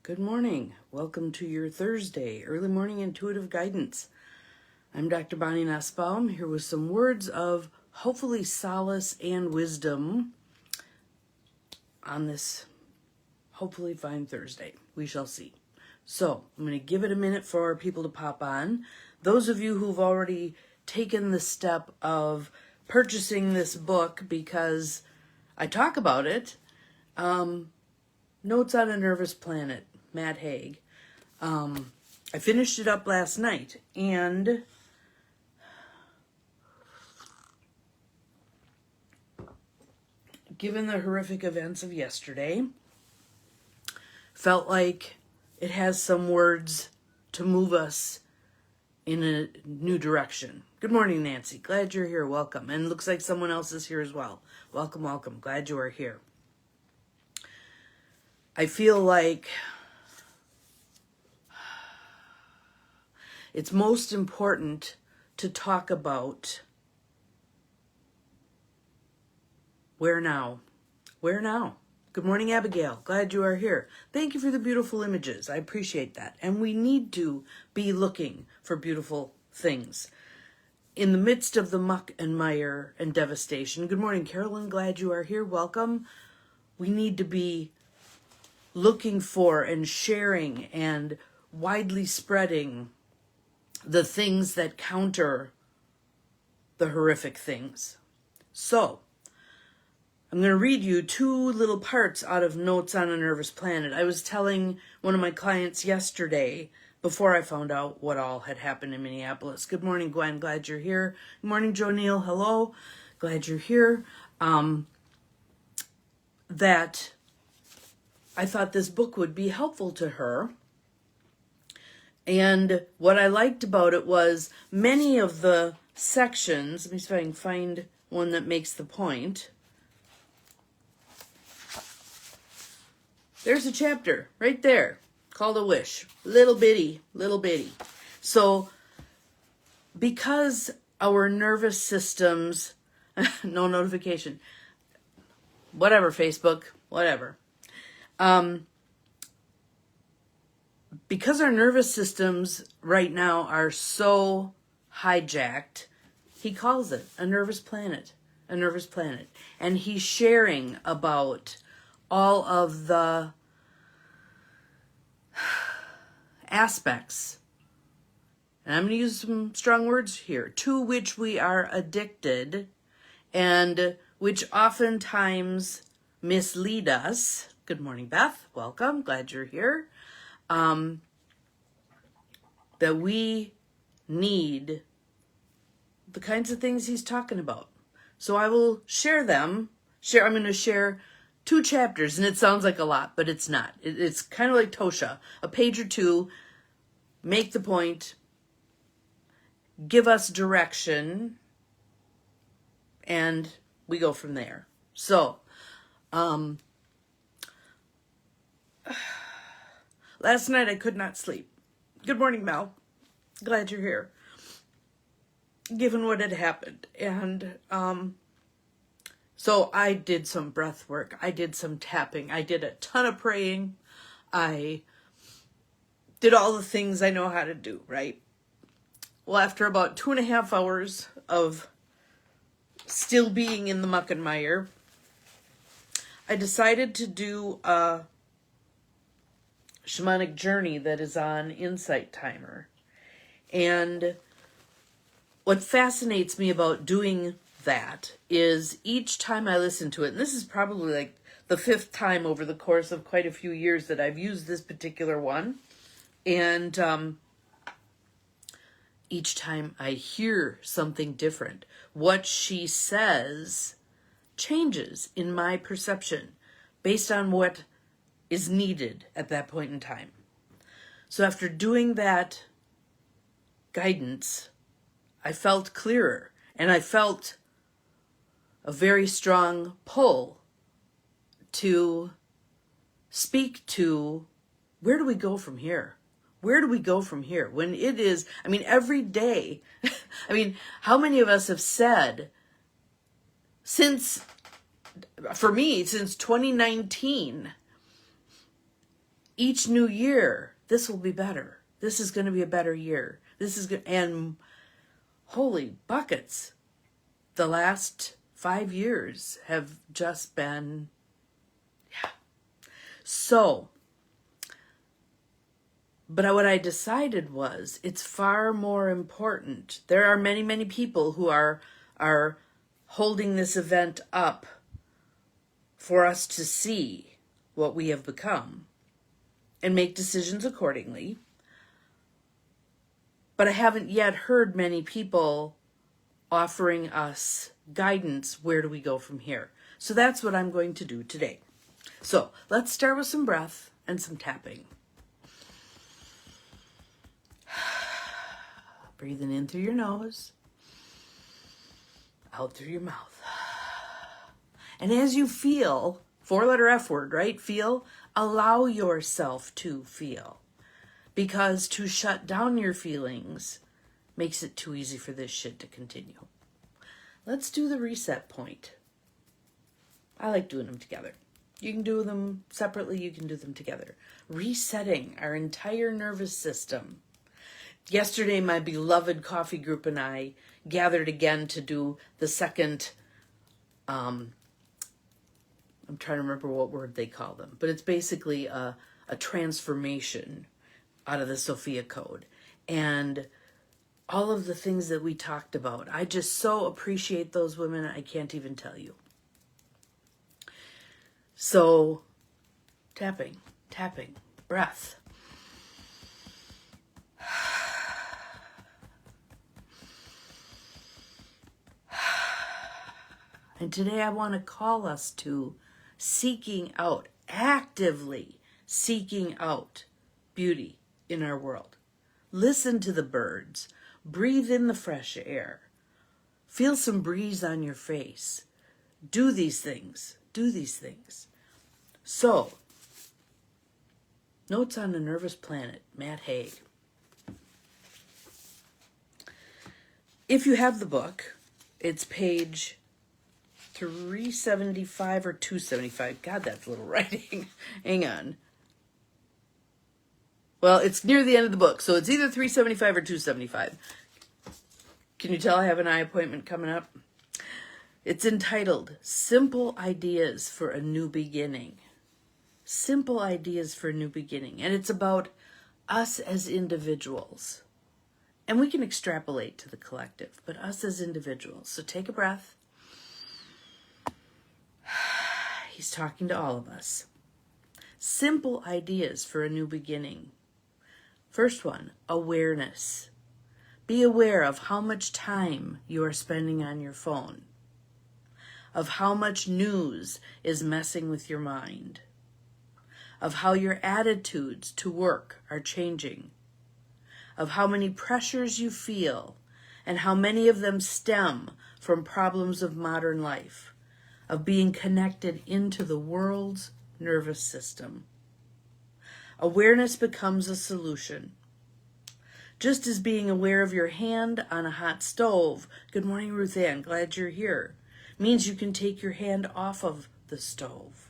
Good morning. Welcome to your Thursday, early morning intuitive guidance. I'm Dr. Bonnie Nussbaum, here with some words of hopefully solace and wisdom on this hopefully fine Thursday. We shall see. So I'm going to give it a minute for people to pop on. Those of you who've already taken the step of purchasing this book because I talk about it, Notes on a Nervous Planet, Matt Haig. I finished it up last night, and given the horrific events of yesterday, felt like it has some words to move us in a new direction. Good morning, Nancy. Glad you're here. Welcome. And looks like someone else is here as well. Welcome, welcome. Glad you are here. I feel like it's most important to talk about where now. Where now? Good morning, Abigail. Glad you are here. Thank you for the beautiful images. I appreciate that. And we need to be looking for beautiful things. In the midst of the muck and mire and devastation. Good morning, Carolyn. Glad you are here. Welcome. We need to be looking for and sharing and widely spreading the things that counter the horrific things. So, I'm going to read you two little parts out of Notes on a Nervous Planet. I was telling one of my clients yesterday, before I found out what all had happened in Minneapolis. Good morning, Gwen. Glad you're here. Good morning, Joe Neal. Hello. Glad you're here. That I thought this book would be helpful to her. And what I liked about it was many of the sections, let me see if I can find one that makes the point. There's a chapter right there called A Wish. Little bitty, little bitty. So because our nervous systems, no notification, whatever, Facebook, whatever. Because our nervous systems right now are so hijacked, he calls it a nervous planet, a nervous planet. And he's sharing about all of the aspects, and I'm going to use some strong words here, to which we are addicted and which oftentimes mislead us. Good morning, Beth. Welcome. Glad you're here. That we need the kinds of things he's talking about. So I will share them. I'm going to share 2 chapters, and it sounds like a lot, but it's not. It's kind of like Tosha. A page or 2, make the point, give us direction, and we go from there. So, last night I could not sleep. Good morning, Mel. Glad you're here. Given what had happened. And so I did some breath work. I did some tapping. I did a ton of praying. I did all the things I know how to do, right? Well, after about 2.5 hours of still being in the muck and mire, I decided to do a shamanic journey that is on Insight Timer. And what fascinates me about doing that is each time I listen to it, and this is probably like the 5th time over the course of quite a few years that I've used this particular one, and each time I hear something different. What she says changes in my perception based on what is needed at that point in time. So after doing that guidance, I felt clearer, and I felt a very strong pull to speak to, where do we go from here? Where do we go from here? When it is, every day, how many of us have said, for me, since 2019, each new year, this will be better. This is going to be a better year. And holy buckets, the last 5 years have just been, So, but what I decided was it's far more important. There are many, many people who are holding this event up for us to see what we have become and make decisions accordingly. But I haven't yet heard many people offering us guidance. Where do we go from here? So that's what I'm going to do today. So let's start with some breath and some tapping. Breathing in through your nose, out through your mouth. And as you feel, 4-letter F word, right? Feel, allow yourself to feel. Because to shut down your feelings makes it too easy for this shit to continue. Let's do the reset point. I like doing them together. You can do them separately, you can do them together. Resetting our entire nervous system. Yesterday, my beloved coffee group and I gathered again to do the second, I'm trying to remember what word they call them, but it's basically a transformation out of the Sophia Code. And all of the things that we talked about, I just so appreciate those women, I can't even tell you. So, tapping, breath. And today I want to call us to seeking out, actively seeking out beauty in our world. Listen to the birds. Breathe in the fresh air. Feel some breeze on your face. Do these things. So, Notes on a Nervous Planet, Matt Haig. If you have the book, it's page 375 or 275. God, that's a little writing. Hang on. Well, it's near the end of the book, so it's either 375 or 275. Can you tell I have an eye appointment coming up? It's entitled Simple Ideas for a New Beginning. Simple Ideas for a New Beginning. And it's about us as individuals. And we can extrapolate to the collective, but us as individuals. So take a breath. He's talking to all of us. Simple ideas for a new beginning. First one, awareness. Be aware of how much time you are spending on your phone, of how much news is messing with your mind, of how your attitudes to work are changing, of how many pressures you feel and how many of them stem from problems of modern life, of being connected into the world's nervous system. Awareness becomes a solution. Just as being aware of your hand on a hot stove, good morning, Ruth Ann, glad you're here, means you can take your hand off of the stove.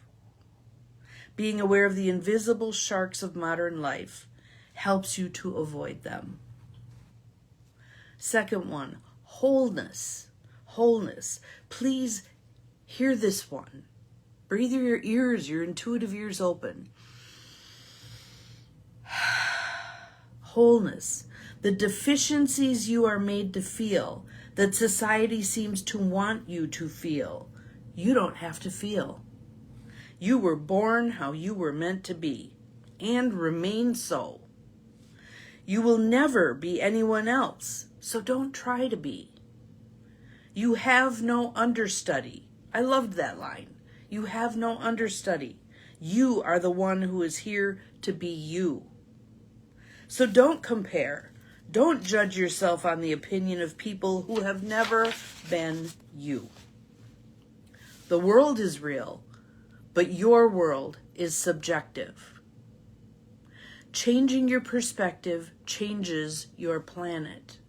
Being aware of the invisible sharks of modern life helps you to avoid them. Second one, wholeness. Wholeness. Please hear this one. Breathe through your ears, your intuitive ears open. Wholeness. The deficiencies you are made to feel, that society seems to want you to feel, you don't have to feel. You were born how you were meant to be, and remain so. You will never be anyone else, so don't try to be. You have no understudy. I loved that line. You have no understudy. You are the one who is here to be you. So don't compare. Don't judge yourself on the opinion of people who have never been you. The world is real, but your world is subjective. Changing your perspective changes your planet.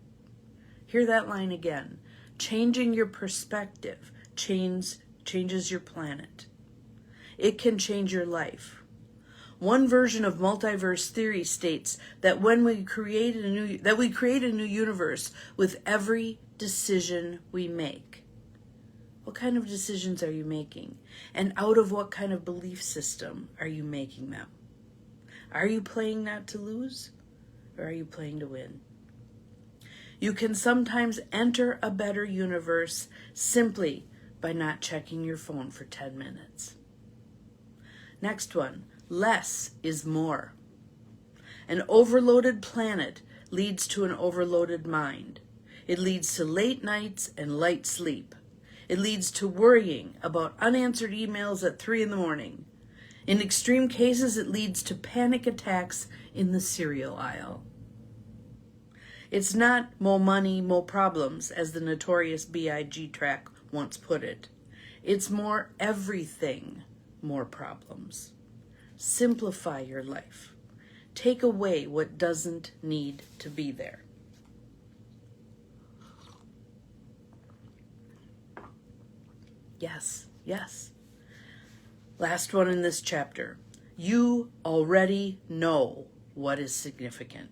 Hear that line again. Changing your perspective changes your planet. It can change your life. One version of multiverse theory states that when we create a new universe with every decision we make. What kind of decisions are you making? And out of what kind of belief system are you making them? Are you playing not to lose, or are you playing to win? You can sometimes enter a better universe simply by not checking your phone for 10 minutes. Next one, less is more. An overloaded planet leads to an overloaded mind. It leads to late nights and light sleep. It leads to worrying about unanswered emails at 3 a.m. In extreme cases, it leads to panic attacks in the cereal aisle. It's not more money, more problems, as the notorious B.I.G. track once put it. It's more everything, more problems. Simplify your life. Take away what doesn't need to be there. Yes, yes. Last one in this chapter. You already know what is significant.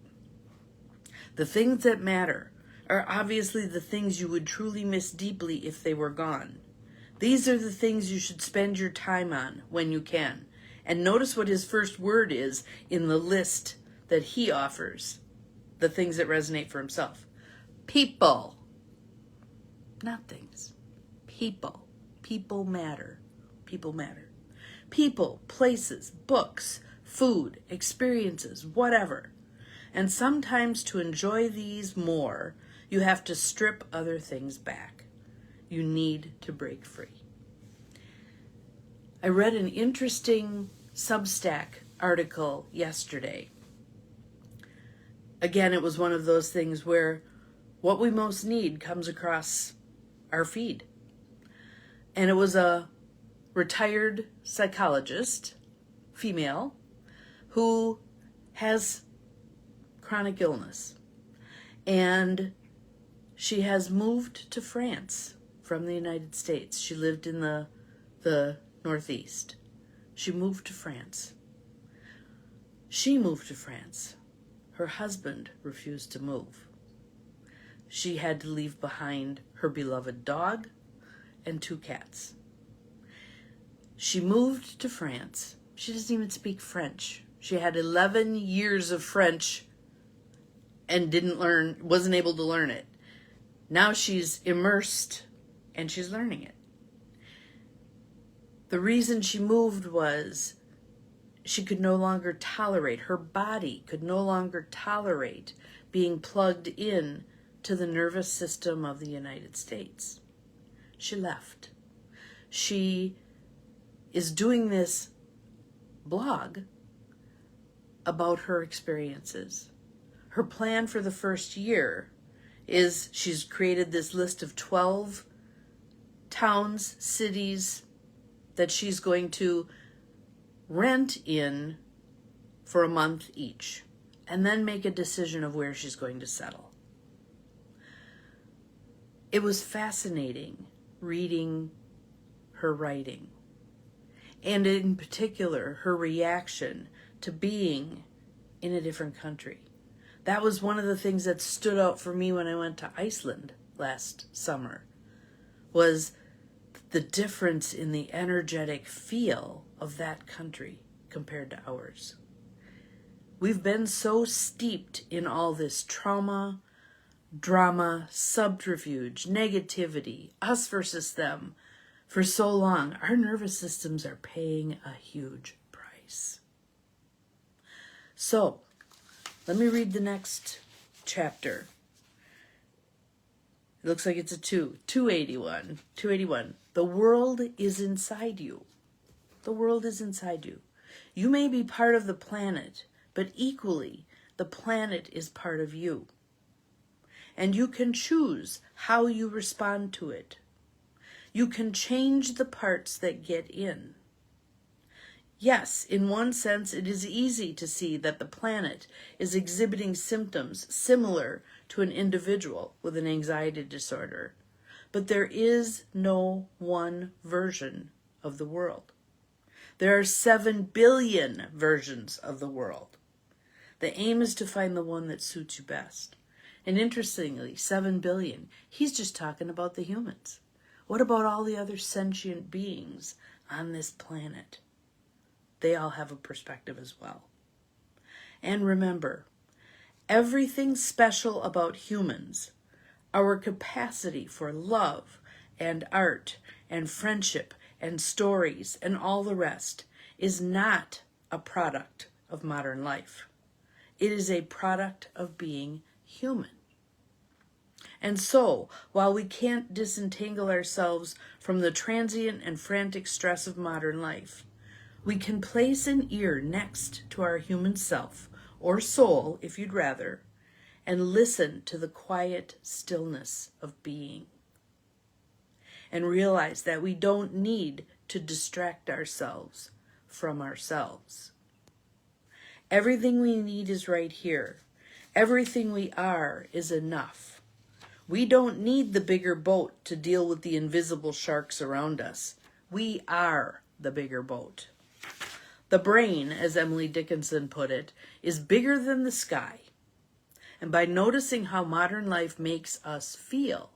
The things that matter are obviously the things you would truly miss deeply if they were gone. These are the things you should spend your time on when you can. And notice what his first word is in the list that he offers, the things that resonate for himself. People. Not things. People. People matter. People matter. People, places, books, food, experiences, whatever. And sometimes to enjoy these more, you have to strip other things back. You need to break free. I read an interesting Substack article yesterday. Again, it was one of those things where what we most need comes across our feed. And it was a retired psychologist, female, who has chronic illness. And she has moved to France from the United States. She lived in the Northeast. She moved to France. She moved to France. Her husband refused to move. She had to leave behind her beloved dog and 2 cats. She moved to France. She doesn't even speak French. She had 11 years of French and wasn't able to learn it. Now she's immersed and she's learning it. The reason she moved was she could no longer tolerate, her body could no longer tolerate being plugged in to the nervous system of the United States. She left. She is doing this blog about her experiences. Her plan for the first year is she's created this list of 12 towns, cities that she's going to rent in for a month each, and then make a decision of where she's going to settle. It was fascinating reading her writing, and in particular, her reaction to being in a different country. That was one of the things that stood out for me when I went to Iceland last summer, was the difference in the energetic feel of that country compared to ours. We've been so steeped in all this trauma, drama, subterfuge, negativity, us versus them, for so long. Our nervous systems are paying a huge price. So, let me read the next chapter. It looks like it's a 281. The world is inside you. The world is inside you. You may be part of the planet, but equally, the planet is part of you. And you can choose how you respond to it. You can change the parts that get in. Yes, in one sense, it is easy to see that the planet is exhibiting symptoms similar to an individual with an anxiety disorder. But there is no one version of the world. There are 7 billion versions of the world. The aim is to find the one that suits you best. And interestingly, 7 billion, he's just talking about the humans. What about all the other sentient beings on this planet? They all have a perspective as well. And remember, everything special about humans, our capacity for love and art and friendship and stories and all the rest, is not a product of modern life. It is a product of being human. And so, while we can't disentangle ourselves from the transient and frantic stress of modern life, we can place an ear next to our human self, or soul, if you'd rather, and listen to the quiet stillness of being. And realize that we don't need to distract ourselves from ourselves. Everything we need is right here. Everything we are is enough. We don't need the bigger boat to deal with the invisible sharks around us. We are the bigger boat. The brain, as Emily Dickinson put it, is bigger than the sky. And by noticing how modern life makes us feel,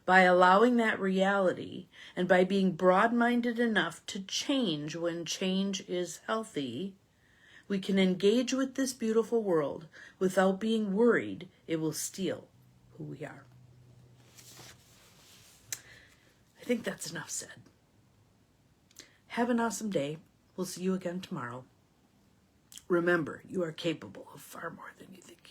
by allowing that reality, and by being broad-minded enough to change when change is healthy, we can engage with this beautiful world without being worried it will steal who we are. I think that's enough said. Have an awesome day. We'll see you again tomorrow. Remember, you are capable of far more than you think.